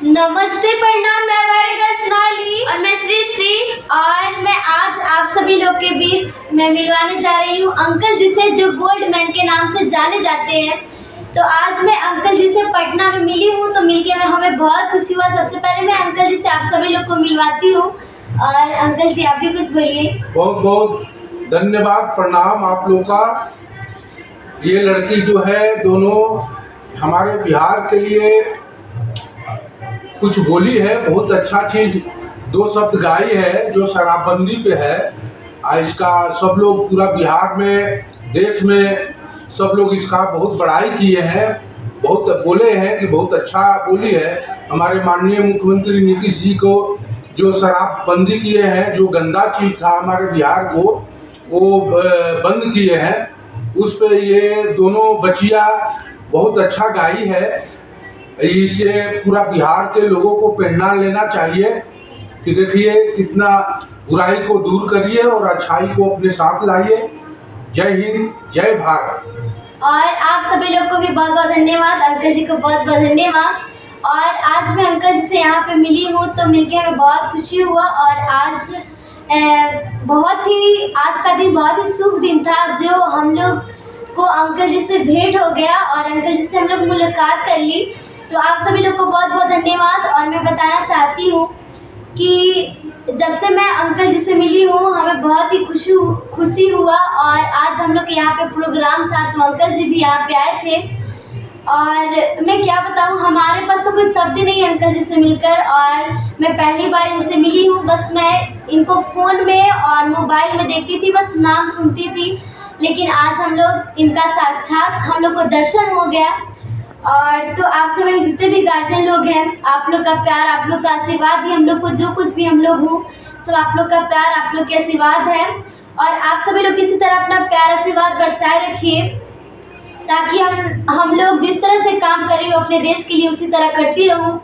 नमस्ते, प्रणाम। मैं वर्गा सोनाली और मैं सृष्टि और मैं आज आप सभी लोग के बीच मैं मिलवाने जा रही हूँ अंकल जी से, जो गोल्ड मैन के नाम से जाने जाते हैं। तो आज मैं अंकल जी से पटना में मिली हूँ, तो मिलके हमें बहुत खुशी हुआ। सबसे पहले मैं अंकल जी से आप सभी लोग को मिलवाती हूँ। और अंकल जी आप भी कुछ बोलिए। बहुत बहुत धन्यवाद, प्रणाम आप लोग का। ये लड़की जो है दोनों हमारे बिहार के लिए कुछ बोली है, बहुत अच्छा चीज दो शब्द गाई है जो शराबबंदी पे है। इसका सब लोग पूरा बिहार में, देश में सब लोग इसका बहुत बड़ाई किए हैं, बहुत बोले हैं कि बहुत अच्छा बोली है। हमारे माननीय मुख्यमंत्री नीतीश जी को जो शराबबंदी किए हैं, जो गंदा चीज था हमारे बिहार को वो बंद किए हैं, उस पे ये दोनों बचिया बहुत अच्छा गाई है। इससे पूरा बिहार के लोगों को प्रेरणा लेना चाहिए कि देखिए कितना बुराई को दूर करिए और अच्छाई को अपने साथ लाइए। जय हिंद, जय भारत। और आप सभी लोग को भी बहुत बहुत धन्यवाद, अंकल जी को बहुत बहुत धन्यवाद। और आज मैं अंकल जी से यहाँ पे मिली हूँ, तो मिलके हमें बहुत खुशी हुआ। और आज आज का दिन बहुत ही शुभ दिन था, जो हम लोग को अंकल जी से भेंट हो गया और अंकल जी से हम लोग मुलाकात कर ली। तो आप सभी लोग को बहुत बहुत धन्यवाद। और मैं बताना चाहती हूँ कि जब से मैं अंकल जी से मिली हूँ, हमें बहुत ही खुशी हुआ। और आज हम लोग के यहाँ पे प्रोग्राम था, तो अंकल जी भी यहाँ पे आए थे। और मैं क्या बताऊँ, हमारे पास तो कोई शब्द ही नहीं है अंकल जी से मिलकर। और मैं पहली बार इनसे मिली हूँ, बस मैं इनको फ़ोन में और मोबाइल में देखती थी, बस नाम सुनती थी। लेकिन आज हम लोग इनका साक्षात हम लोग को दर्शन हो गया। और तो आप सभी जितने भी गार्जियन लोग हैं, आप लोग का प्यार, आप लोग का आशीर्वाद ही हम लोग को, जो कुछ भी हम लोग हो, सब आप लोग का प्यार, आप लोग के आशीर्वाद है। और आप सभी लोग इसी तरह अपना प्यार आशीर्वाद बरसाए रखिए, ताकि हम लोग जिस तरह से काम कर रही हो अपने देश के लिए, उसी तरह करती रहूं।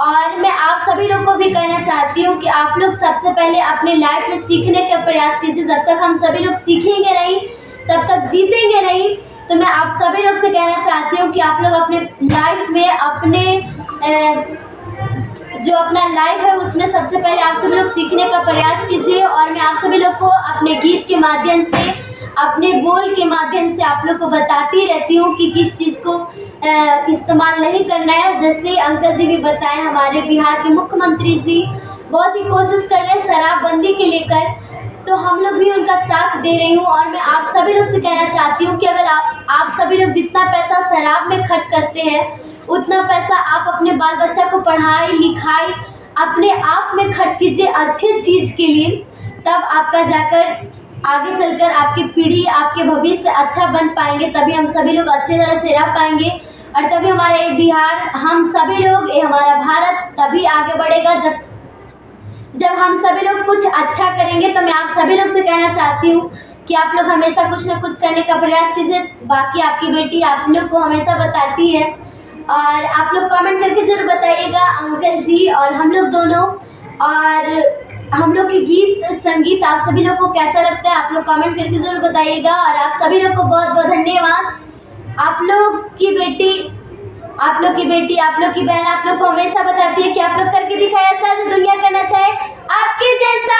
और मैं आप सभी लोग को भी कहना चाहती हूँ कि आप लोग सबसे पहले अपनी लाइफ में सीखने का प्रयास कीजिए। जब तक हम सभी लोग सीखेंगे नहीं, तब तक जीतेंगे नहीं। तो मैं आप सभी लोग से कहना चाहती हूँ कि आप लोग अपने लाइफ में जो अपना लाइफ है उसमें सबसे पहले आप सभी लोग सीखने का प्रयास कीजिए। और मैं आप सभी लोग को अपने गीत के माध्यम से, अपने बोल के माध्यम से आप लोग को बताती रहती हूँ कि किस चीज़ को इस्तेमाल नहीं करना है। जैसे अंकल जी भी बताएं, हमारे बिहार के मुख्यमंत्री जी बहुत ही कोशिश कर रहे हैं शराबबंदी के लेकर, तो हम लोग भी उनका साथ दे रही हूँ। और मैं आप सभी लोग से कहना चाहती हूँ कि अगर आप सभी लोग जितना पैसा शराब में खर्च करते हैं, उतना पैसा आप अपने बाल बच्चा को पढ़ाई लिखाई अपने आप में खर्च कीजिए अच्छे चीज़ के लिए। तब आपका जाकर आगे चलकर आपकी पीढ़ी, आपके भविष्य अच्छा बन पाएंगे। तभी हम सभी लोग अच्छे तरह से रह पाएंगे, और तभी हमारे बिहार, हम सभी लोग, हमारा भारत तभी आगे बढ़ेगा जब हम सभी लोग कुछ अच्छा करेंगे। तो मैं आप सभी लोग से कहना चाहती हूँ कि आप लोग हमेशा कुछ ना कुछ करने का प्रयास कीजिए। बाकी आपकी बेटी आप लोग को हमेशा बताती है। और आप लोग कमेंट करके जरूर बताइएगा अंकल जी और हम लोग दोनों, और हम लोग के गीत संगीत आप सभी लोग को कैसा लगता है, आप लोग कमेंट करके जरूर बताइएगा। और आप सभी लोग को बहुत बहुत धन्यवाद। आप लोग की बेटी, आप लोग की बहन आप लोग को हमेशा बताती है कि आप लोग करके दिखाया, ऐसा दुनिया करना चाहे आपके जैसा।